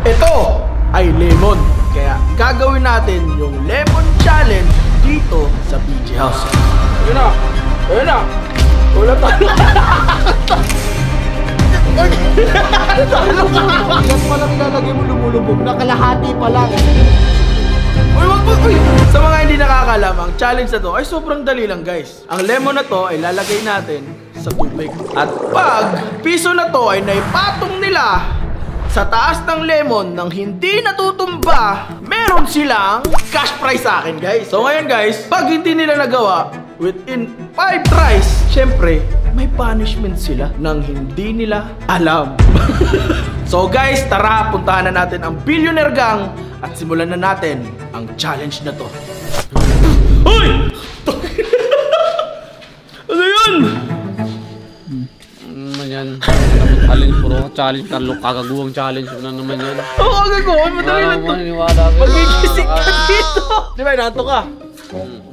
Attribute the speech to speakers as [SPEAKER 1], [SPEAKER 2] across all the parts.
[SPEAKER 1] Ito ay lemon. Kaya gagawin natin yung lemon challenge dito sa BG House. Ayun na! Ayun na! Wala talo! Talo ka! Ilan pa lang ilalagay mo lumulubog? Nakalahati pa lang. Uy, wag mo! Uy! Sa mga hindi nakakalam, ang challenge na to ay sobrang dali lang, guys. Ang lemon na to ay lalagay natin sa tubig. At pag piso na to ay naipatong nila sa taas ng lemon nang hindi natutumba, meron silang cash prize sa akin, guys. So ngayon, guys, pag hindi nila nagawa within 5 tries, syempre, may punishment sila nang hindi nila alam. So guys, tara, puntahan na natin ang Billionaire Gang at simulan na natin ang challenge na to. Hoy! Ano yun?
[SPEAKER 2] Ano naman yan? Challenge, puro challenge, kagaguwang challenge na naman yan.
[SPEAKER 1] Oo, kagaguwang, madali lang to. Magigising ka dito. Di ba, inaanto ka?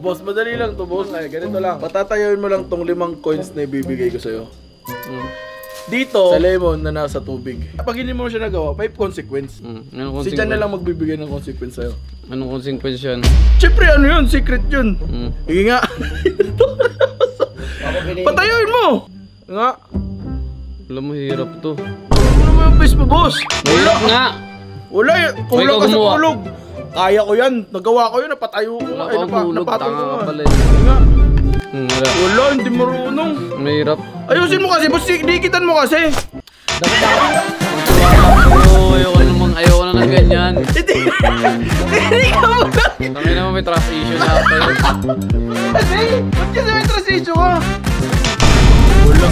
[SPEAKER 1] Boss, madali lang to, boss. Ay, ganito lang. Patatayawin mo lang tong 5 coins na ibibigay ko sa'yo. Dito, sa lemon na nasa tubig. Pag hindi mo siya nagawa, may consequence. Si Jan na lang magbibigay ng consequence sa'yo.
[SPEAKER 2] Anong consequence yan?
[SPEAKER 1] Siyempre, ano yun? Secret yun. Sige nga. Patayawin mo! Nga.
[SPEAKER 2] Alam mo, hirap to.
[SPEAKER 1] Ano naman yung face mo, boss?
[SPEAKER 2] Hirap nga!
[SPEAKER 1] Wala, kulang ka sa
[SPEAKER 2] gumawa.
[SPEAKER 1] tulog. Kaya ko yan. Nagawa ko yun, napatayo ko.
[SPEAKER 2] Wala
[SPEAKER 1] Ay,
[SPEAKER 2] kang tulog,
[SPEAKER 1] napatong
[SPEAKER 2] tanga
[SPEAKER 1] ko.
[SPEAKER 2] ka pala.
[SPEAKER 1] Nga.
[SPEAKER 2] Wala.
[SPEAKER 1] Wala, hindi marunong.
[SPEAKER 2] Mahirap.
[SPEAKER 1] Ayusin mo kasi, boss. Dikitan mo kasi.
[SPEAKER 2] Ayoko na ng ganyan.
[SPEAKER 1] Hindi ka mo lang.
[SPEAKER 2] Tangin naman may trust issue na ako.
[SPEAKER 1] Kasi, ba't kasi may trust issue ka? Wala.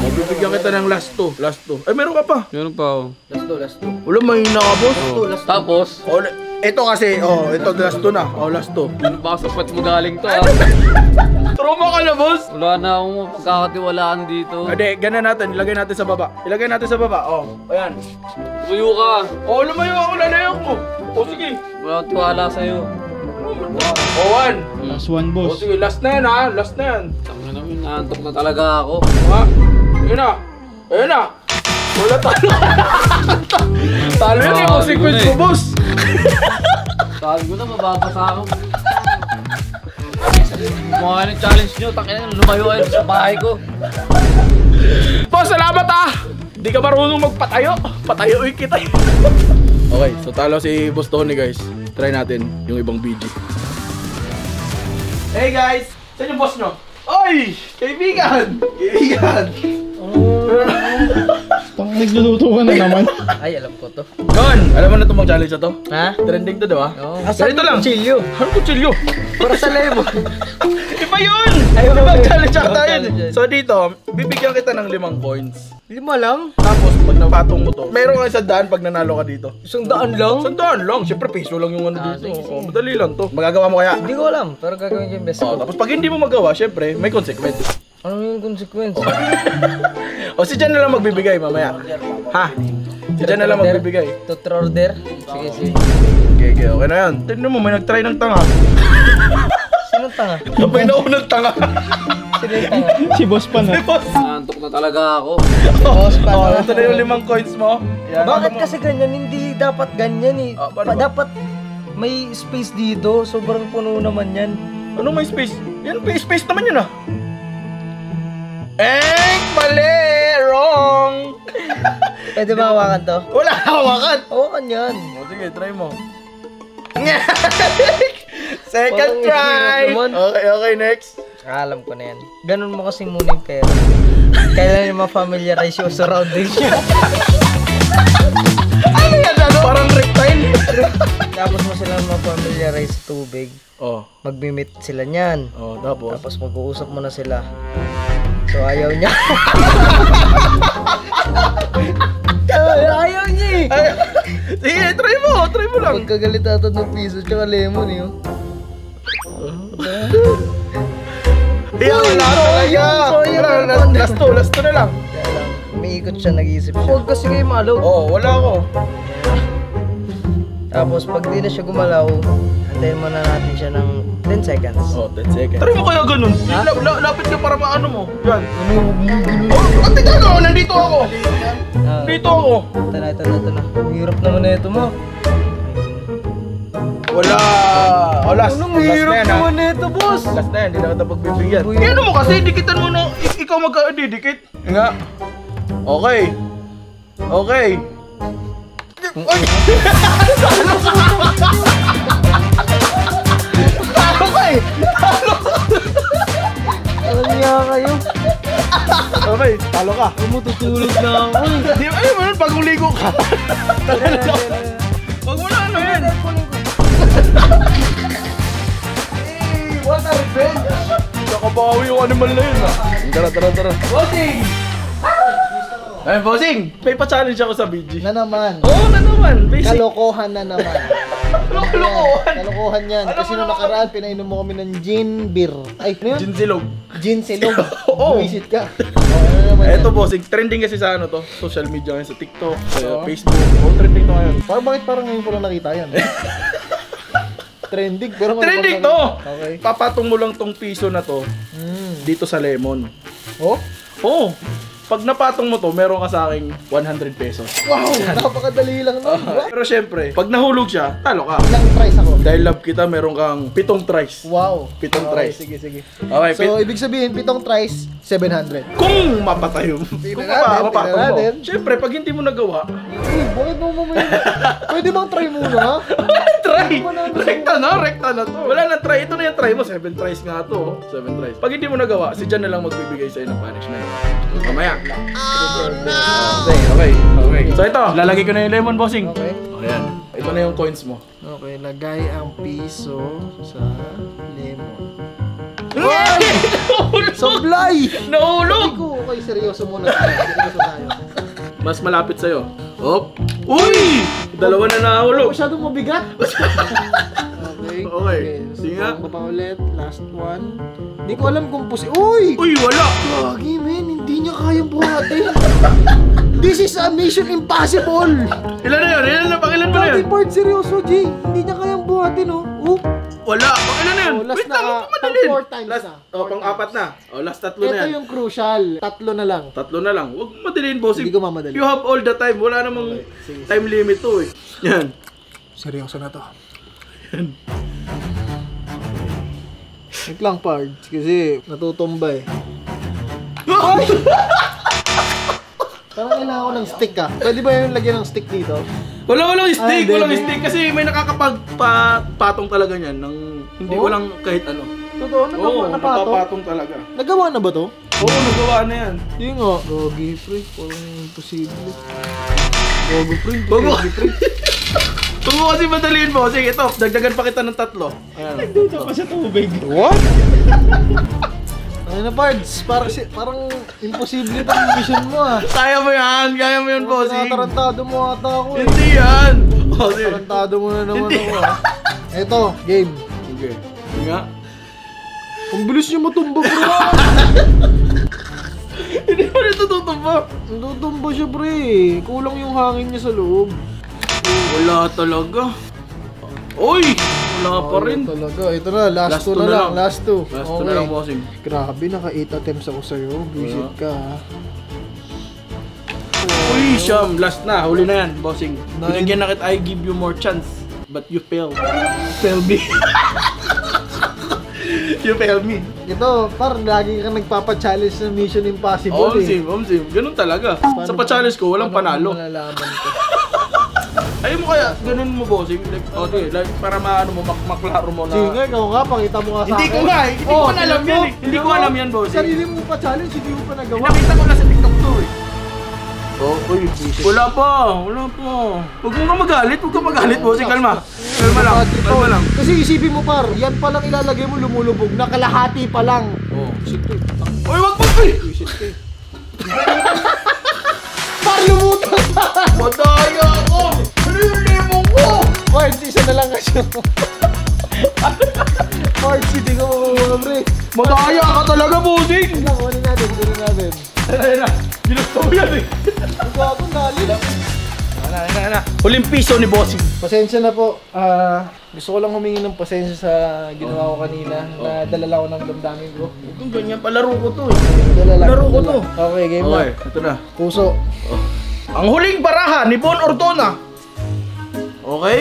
[SPEAKER 1] Bibigyan kita ng last 2. Last 2. Ay, meron ka pa.
[SPEAKER 2] Meron pa ako.
[SPEAKER 3] Last 2.
[SPEAKER 1] Wala, mahina ka, boss.
[SPEAKER 2] Tapos,
[SPEAKER 1] Ito kasi, ito last 2 na. Last 2.
[SPEAKER 2] ano ba sa puwet mo galing to ah?
[SPEAKER 1] Trauma ka na, boss.
[SPEAKER 2] Wala na akong pagkakatiwalaan dito.
[SPEAKER 1] Hindi, ganyan natin. Ilagay natin sa baba. Ilagay natin sa baba. Ayan.
[SPEAKER 2] Tuyo ka.
[SPEAKER 1] Lumayo ako. Lalayo ko. Sige.
[SPEAKER 2] Wala akong tiwala sa'yo.
[SPEAKER 1] 1.
[SPEAKER 3] Last one, boss.
[SPEAKER 1] Sige, last na yan, ha. Last na yan.
[SPEAKER 2] Tangin naman, naantok na talaga ako.
[SPEAKER 1] Ha? Ayun na. Ayun na. Wala talo. Talo yun yung consequence ko, boss.
[SPEAKER 2] Sabi ko na, mababasa ako. Mga ng challenge nyo, tangin na, lumayo kayo sa bahay ko.
[SPEAKER 1] Boss, salamat ah! Di ka marunong magpatayo. Patayuin kita. Okay, so talo si Boss Tony, guys. Try natin yung ibang BG. Hey guys! Saan yung boss nyo? Oy! Kaibigan! Kaibigan!
[SPEAKER 3] Nagluluto ka na naman.
[SPEAKER 2] Ay, alam ko to.
[SPEAKER 1] Gon! Alam mo na itong challenge na to?
[SPEAKER 2] Ha?
[SPEAKER 1] Trending to, diba?
[SPEAKER 2] Oo.
[SPEAKER 1] Ganito lang.
[SPEAKER 2] Kutsilyo.
[SPEAKER 1] Anong kutsilyo?
[SPEAKER 2] Para sa lemon.
[SPEAKER 1] Iba yun!
[SPEAKER 2] Ayaw
[SPEAKER 1] Iba
[SPEAKER 2] ko.
[SPEAKER 1] challenge ata yun.
[SPEAKER 2] Challenge.
[SPEAKER 1] So dito, bibigyan kita ng 5 coins.
[SPEAKER 2] 5 lang?
[SPEAKER 1] Tapos pag napatong mo to, meron ka 100 pag nanalo ka dito.
[SPEAKER 2] 100 lang?
[SPEAKER 1] 100 lang. Siyempre piso lang yung ano dito.
[SPEAKER 2] sige, sige.
[SPEAKER 1] Madali lang to. Magagawa mo kaya?
[SPEAKER 2] Hindi ko alam, pero gagawin ko yung best ko.
[SPEAKER 1] Tapos pag hindi mo magawa, siyempre may consequence.
[SPEAKER 2] Ano yung consequence?
[SPEAKER 1] O si Jan na lang magbibigay mamaya. Ha? Si Jan na lang magbibigay.
[SPEAKER 2] Tutor order? Sige, sige.
[SPEAKER 1] Okay na yan. Tignan mo, may nag-try ng tanga.
[SPEAKER 2] Sinong tanga?
[SPEAKER 1] May naunang tanga.
[SPEAKER 2] Sino yung tanga?
[SPEAKER 3] Si boss pa na.
[SPEAKER 2] Naantok na talaga ako.
[SPEAKER 3] Boss pa na.
[SPEAKER 1] Ito na yung 5 coins mo. Yan.
[SPEAKER 4] Bakit kasi ganyan? Hindi dapat ganyan eh.
[SPEAKER 1] Paano ba?
[SPEAKER 4] Dapat may space dito. Sobrang puno naman yan.
[SPEAKER 1] Anong may space? Yan, may space naman yun ah. Mali! Wrong!
[SPEAKER 4] Pwede ba hawakan to?
[SPEAKER 1] Wala hawakan!
[SPEAKER 4] Hawakan yan.
[SPEAKER 1] O sige, try mo. Second
[SPEAKER 4] Parang
[SPEAKER 1] try!
[SPEAKER 4] hirap naman.
[SPEAKER 1] Okay, next.
[SPEAKER 4] Alam ko na yan. Ganun mo kasi muna yung pera. Kailan yung ma-familiarize yung surroundings niya.
[SPEAKER 1] Ano yan? Parang reptile.
[SPEAKER 4] Tapos mo sila ma-familiarize sa tubig.
[SPEAKER 1] Oh,
[SPEAKER 4] Mag-meet sila niyan.
[SPEAKER 1] tapos.
[SPEAKER 4] Tapos mag-uusap mo na sila. So ayaw niya. Ayaw niya eh.
[SPEAKER 1] Sige, try mo lang.
[SPEAKER 4] Magkagalit ata ng piso tsaka lemon eh.
[SPEAKER 1] Wala talaga. Last two na lang.
[SPEAKER 4] Kaya lang, umiikot siya, nag-iisip siya. Huwag kasi kayo malaw.
[SPEAKER 1] Wala ako.
[SPEAKER 4] Tapos pag di na siya gumalaw, antayin muna natin siya ng 10 seconds.
[SPEAKER 1] 10 seconds. Try mo kaya ganun. Lapit ka para maano mo. Yan. Ate ka, nandito ako. Nandito ako.
[SPEAKER 4] Ito na. Ang hirap naman na ito mo.
[SPEAKER 1] Wala. O, last.
[SPEAKER 4] Anong
[SPEAKER 1] Last
[SPEAKER 4] hirap
[SPEAKER 1] na yan, ha?
[SPEAKER 4] naman na ito, boss?
[SPEAKER 1] Last na yan, hindi na kita pagbibigyan.
[SPEAKER 4] Uy.
[SPEAKER 1] Kaya mo kasi, dikitan mo na. Ikaw magka-didikit. Nga. Okay. Okay. Ay! Talo ka! Talo ka eh!
[SPEAKER 4] Alam niya kayo.
[SPEAKER 1] Okay, talo ka.
[SPEAKER 4] Huwag mo tutulog na ako eh.
[SPEAKER 1] Di ba yun, man, bagong ligo ka. Huwag mo na ano yan. Hey, what a revenge! Nakabawi yung animal na yun ah. Tara. Bossing! Ay, bossing! May pa-challenge ako sa BG.
[SPEAKER 3] Na naman.
[SPEAKER 1] Oo, na naman. Basic.
[SPEAKER 3] Kalokohan na naman.
[SPEAKER 1] Kalokohan.
[SPEAKER 3] Kalokohan yan.
[SPEAKER 1] Alam
[SPEAKER 3] Kasi
[SPEAKER 1] mo
[SPEAKER 3] nung
[SPEAKER 1] naman
[SPEAKER 3] nakaraan, pinainom mo kami ng gin beer. Ay, ano yun?
[SPEAKER 1] Ginsilog.
[SPEAKER 3] Gin silog.
[SPEAKER 1] Oo.
[SPEAKER 3] Buisit ka. Ano naman yan?
[SPEAKER 1] Eto bossing, trending kasi sa ano to, social media ngayon, sa TikTok, sa Facebook. Oh, trending to ngayon.
[SPEAKER 3] Bakit parang ngayon ko lang nakita yan? Trending, pero
[SPEAKER 1] Trending to!
[SPEAKER 3] Okay.
[SPEAKER 1] Papatong mo lang tong piso na to dito sa lemon.
[SPEAKER 3] Oh?
[SPEAKER 1] Oh, pag napatong mo to, meron ka sa akin 100 pesos.
[SPEAKER 3] Wow! Napakadali lang nun.
[SPEAKER 1] Pero syempre, pag nahulog siya, talo ka.
[SPEAKER 3] Ilang tries ako?
[SPEAKER 1] Dahil love kita, meron kang 7 tries.
[SPEAKER 3] Wow.
[SPEAKER 1] 7
[SPEAKER 3] Okay,
[SPEAKER 1] tries.
[SPEAKER 3] sige.
[SPEAKER 1] Okay,
[SPEAKER 3] So, ibig sabihin, 7 tries, 700.
[SPEAKER 1] kung mapatay mo, kung
[SPEAKER 3] Tingnan
[SPEAKER 1] mapatong mo.
[SPEAKER 3] natin.
[SPEAKER 1] Syempre, pag hindi mo nagawa,
[SPEAKER 3] Uy, bakit mo mamaya? Pwede bang try muna?
[SPEAKER 1] try! Rekta na to. Wala na try. Ito na yung try mo. 7 tries nga to. 7 tries. Pag hindi mo nagawa, si Jan na lang magbibigay sa'yo ng punishment. Mamaya. Okay. So ito, lalagay ko na yung lemon, bossing.
[SPEAKER 3] Okay.
[SPEAKER 1] O yan. Ito na yung coins mo.
[SPEAKER 3] Okay, lagay ang piso sa lemon. Sablay! Hindi
[SPEAKER 1] Nahulog!
[SPEAKER 3] ko, okay, seryoso muna tayo. Seryoso tayo.
[SPEAKER 1] Mas malapit sa'yo. Hop! Uy! Dalawa na nahulog.
[SPEAKER 3] Masyadong mabigat.
[SPEAKER 1] Okay. Sige nga.
[SPEAKER 3] Subukan ko pa ulit. Last one. Hindi ko alam kung Uy!
[SPEAKER 1] Uy, wala!
[SPEAKER 3] Gagi, men. Hindi niya kayang buhatin. This is a mission impossible.
[SPEAKER 1] Ilan na yun? Ilan na? Pakilan mo na
[SPEAKER 3] Gagi,
[SPEAKER 1] yun?
[SPEAKER 3] part, seryoso, G. Hindi niya kayang buhatin, oh.
[SPEAKER 1] Wala! Pakilan na yun?
[SPEAKER 3] Oh, last
[SPEAKER 1] Wait
[SPEAKER 3] na,
[SPEAKER 1] lang,
[SPEAKER 3] pang
[SPEAKER 1] pumadalin.
[SPEAKER 3] 4 times
[SPEAKER 1] Last,
[SPEAKER 3] na.
[SPEAKER 1] pang-apat na. Last tatlo na
[SPEAKER 3] Ito
[SPEAKER 1] yan.
[SPEAKER 3] yung crucial. 3 na lang.
[SPEAKER 1] Tatlo na lang. Huwag madaliin, bossing.
[SPEAKER 3] Hindi ko mamadali.
[SPEAKER 1] You have all the time. Wala namang time limit to eh. Yan.
[SPEAKER 3] Seryoso na to. Wait lang, parts. Kasi natutumba eh. Parang kailangan ko ng stick ah. Pwede ba yung lagyan ng stick dito?
[SPEAKER 1] Walang stick.
[SPEAKER 3] hindi,
[SPEAKER 1] Walang
[SPEAKER 3] hindi.
[SPEAKER 1] stick. Kasi may nakakapagpatong talaga niyan. Ng, hindi
[SPEAKER 3] Oh?
[SPEAKER 1] walang kahit ano.
[SPEAKER 3] Totoo,
[SPEAKER 1] Oo,
[SPEAKER 3] napatong.
[SPEAKER 1] napapatong talaga.
[SPEAKER 3] Nagawa na ba to?
[SPEAKER 1] Oo, nagawa na yan.
[SPEAKER 3] Yun nga. Gogi, pre. Parang imposible. Gogi, pre.
[SPEAKER 1] Bago.
[SPEAKER 3] Gogi, pre.
[SPEAKER 1] Kung mo kasi madaliin, bossing. Ito, dagdagan pa kita ng 3. Ayan.
[SPEAKER 3] Dito pa sa tubig. What? Ano na, parts? Parang imposible itong mission mo ah.
[SPEAKER 1] Kaya mo yan, bossing.
[SPEAKER 3] Tinatarantado mo ata ako eh.
[SPEAKER 1] Hindi yan. Bossing.
[SPEAKER 3] Tarantado mo na naman
[SPEAKER 1] Hindi.
[SPEAKER 3] ako ah. Eto, game.
[SPEAKER 1] Okay. Sige nga.
[SPEAKER 3] Ang bilis niyo matumba, bro.
[SPEAKER 1] Hindi mo nito tutumba.
[SPEAKER 3] Natutumba siya, pre. Kulang yung hangin niya sa loob.
[SPEAKER 1] Wala talaga. Uy! Wala pa rin.
[SPEAKER 3] Talaga. Ito na, last 2 na lang. Last 2.
[SPEAKER 1] Last 2 na lang, bossing.
[SPEAKER 3] Grabe, naka 8 attempts ako sa'yo. Visit ka ha.
[SPEAKER 1] Uy, Sham, last na. Huli na yan, bossing.
[SPEAKER 3] Nine.
[SPEAKER 1] Binigyan na kita, I give you more chance. But you fail. Fail me. You fail me.
[SPEAKER 3] Ito, parang lagi ka nagpapa-challenge ng Mission Impossible eh.
[SPEAKER 1] Omsim. Ganun talaga. Sa pa-challenge ko, walang panalo.
[SPEAKER 3] Paano mo malalaman ko?
[SPEAKER 1] Ayun mo kaya, ganun mo, bossing. Like, okay, like, para maano mo, maklaro mo na.
[SPEAKER 3] Sige nga, ikaw nga, pakita mo nga sa
[SPEAKER 1] Hindi
[SPEAKER 3] akin.
[SPEAKER 1] ko nga, hindi ko na alam yan eh. Hindi ko alam yan, bossing.
[SPEAKER 3] Sarili mo pa challenge, hindi mo pa nagawa.
[SPEAKER 1] Nakita ko na sa TikTok to eh. Oh, uy, wala pa. Huwag mo magalit, bossing. Kalma lang.
[SPEAKER 3] Kasi isipin mo par, yan pa lang ilalagay mo lumulubog, nakalahati pa lang.
[SPEAKER 1] Oh.
[SPEAKER 3] Shit eh.
[SPEAKER 1] Uy, wag mo, uy!
[SPEAKER 3] Shit eh. Par, lumutang pa!
[SPEAKER 1] Madaya ako! Ano yung lemon ko?
[SPEAKER 3] Parts, isa na lang kasi ako. Parts, hindi ko makuha, pre.
[SPEAKER 1] Madaya ka talaga, bossing!
[SPEAKER 3] Kunin natin.
[SPEAKER 1] Ayun na, ginusto mo yan eh.
[SPEAKER 3] Ang gago, dali.
[SPEAKER 1] Ana. Huling piso ni bossing.
[SPEAKER 3] Pasensya na po. Gusto ko lang humingi ng pasensya sa ginawa ko kanina. Nadala lang ako ng damdamin ko.
[SPEAKER 1] Kung ganyan, palaro ko to eh.
[SPEAKER 3] Dala lang.
[SPEAKER 1] Laro ko to.
[SPEAKER 3] Okay, game na.
[SPEAKER 1] Okay, ito na.
[SPEAKER 3] Puso.
[SPEAKER 1] Ang huling baraha ni Bon Ordona. Okay?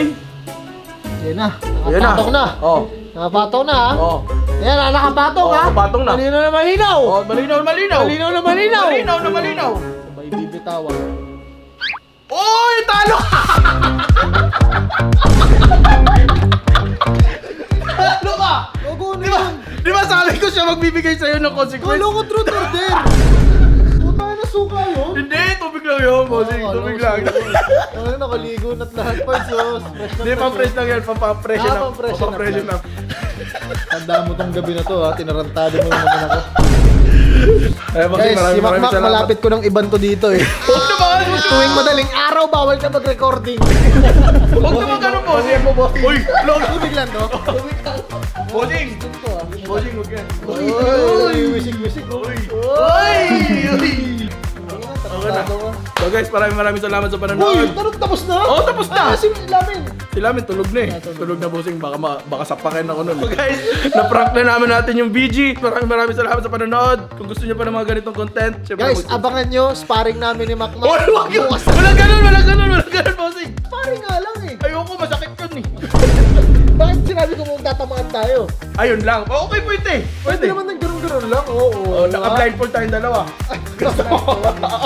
[SPEAKER 3] Yan na.
[SPEAKER 1] Ayan na.
[SPEAKER 3] Nakapatong na.
[SPEAKER 1] Oh.
[SPEAKER 3] Nakapatong na ha.
[SPEAKER 1] Oh.
[SPEAKER 3] Yan na, nakapatong
[SPEAKER 1] Oh,
[SPEAKER 3] ha.
[SPEAKER 1] nakapatong na.
[SPEAKER 3] Malinaw na malinaw.
[SPEAKER 1] Oh, malinaw, malinaw.
[SPEAKER 3] Malinaw na malinaw.
[SPEAKER 1] Malinaw na malinaw.
[SPEAKER 3] May bibitawan.
[SPEAKER 1] Oy, talo ka! Talo ka!
[SPEAKER 3] Gago na
[SPEAKER 1] Di ba?
[SPEAKER 3] yun.
[SPEAKER 1] Di ba sabi ko siya magbibigay sa'yo ng consequence?
[SPEAKER 3] Kalo ko truth order. Puta na suka yun.
[SPEAKER 1] Hindi, tubig lang yun, bossing. Tubig lang.
[SPEAKER 3] Ano, nakaligo na't lahat parts oh.
[SPEAKER 1] Hindi, pang-fresh lang yan. Pang-freshen up.
[SPEAKER 3] pang-freshen up.
[SPEAKER 1] Pang-freshen up.
[SPEAKER 3] Tanda mo tong gabi na to ha. Tinarantado mo naman ako.
[SPEAKER 1] Eh, bossing,
[SPEAKER 3] Guys, si
[SPEAKER 1] maraming
[SPEAKER 3] Makmak
[SPEAKER 1] salamat.
[SPEAKER 3] malapit ko ng iban to dito eh.
[SPEAKER 1] Huwag naman!
[SPEAKER 3] Tuwing madaling araw, bawal ka mag-recording.
[SPEAKER 1] Huwag naman ganun, bossing. Uy, log!
[SPEAKER 3] Tubig lang to. Tubig lang.
[SPEAKER 1] Bossing! Bossing, huwag yan.
[SPEAKER 3] Uy, wisik-wisik.
[SPEAKER 1] Uy! Uy! Uy! Okay na.
[SPEAKER 3] Tarantado ka.
[SPEAKER 1] So guys, maraming salamat sa
[SPEAKER 3] Uy,
[SPEAKER 1] panonood.
[SPEAKER 3] tapos na?
[SPEAKER 1] Oh, tapos na!
[SPEAKER 3] Ah, si Lamin.
[SPEAKER 1] Sila amin, tulog na eh. Tulog na bossing, baka sapakin ako nun. So guys, na-prank na namin natin yung BG. Maraming salamat sa panonood. Kung gusto nyo pa ng mga ganitong content, syempre
[SPEAKER 3] Guys, abangan nyo, sparring namin ni Makmak.
[SPEAKER 1] Oh, wag yun! Walang ganun, bossing!
[SPEAKER 3] Sparring nga lang eh.
[SPEAKER 1] Ayoko, masakit yun eh.
[SPEAKER 3] Bakit sinabi ko mong tatamaan tayo?
[SPEAKER 1] Ayun lang. Okay po ito eh.
[SPEAKER 3] Pwede naman nang ganun-ganun lang. Oo.
[SPEAKER 1] Oh, naka-blindfold tayong dalawa. Gusto mo?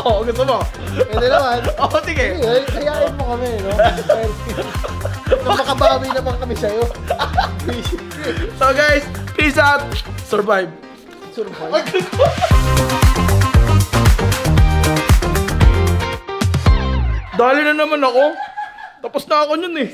[SPEAKER 1] Oo, gusto mo?
[SPEAKER 3] Pwede naman.
[SPEAKER 1] Oo, sige.
[SPEAKER 3] Hey, hayain mo kami, no? Nang makabawi naman kami sa'yo.
[SPEAKER 1] So guys, peace out. Survive.
[SPEAKER 3] Survive.
[SPEAKER 1] Dali na naman ako. Tapos na ako nun eh.